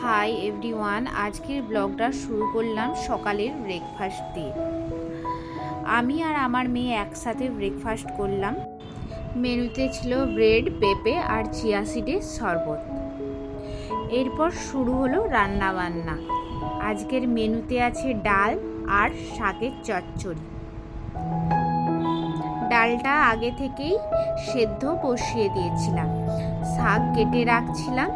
Hi everyone, আজকের ব্লগটা শুরু করলাম সকালের ব্রেকফাস্ট দিয়ে। আমি আর আমার মেয়ে একসাথে ব্রেকফাস্ট করলাম। মেনুতে ছিল ব্রেড, পেঁপে আর চিয়া সিডের শরবত। এরপর শুরু হলো রান্না বান্না। আজকের মেনুতে আছে ডাল আর শাকের চচ্চড়ি। ডালটা আগে থেকেই সেদ্ধ বসিয়ে দিয়েছিলাম, শাক কেটে রাখছিলাম,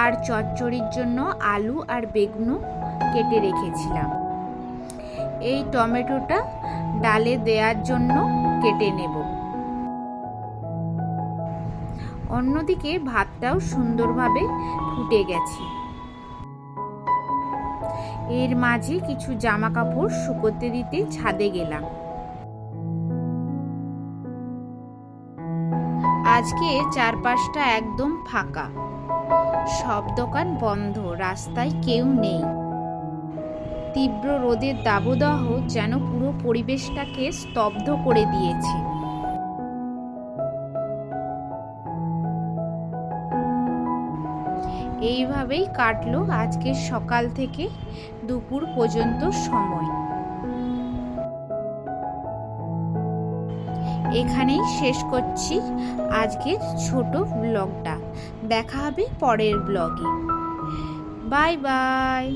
আর চচ্চড়ির জন্য আলু আর বেগুনও কেটে রেখেছিলাম। এই টমেটোটা ডালে দেওয়ার জন্য কেটে নেব। অন্যদিকে ভাতটাও সুন্দরভাবে ফুটে গেছে। এর মাঝে কিছু জামা কাপড় শুকোতে দিতে ছাদে গেলাম। আজকে চারপাশটা একদম ফাঁকা, সব দোকান বন্ধ, রাস্তায় কেউ নেই। তীব্র রোদের দাবদাহ যেন পুরো পরিবেশটাকে স্তব্ধ করে দিয়েছে। এইভাবেই কাটলো আজকে সকাল থেকে দুপুর পর্যন্ত সময়। এখানেই শেষ করছি আজকের ছোট ব্লগটা। দেখা হবে পরের ব্লগে। Bye bye.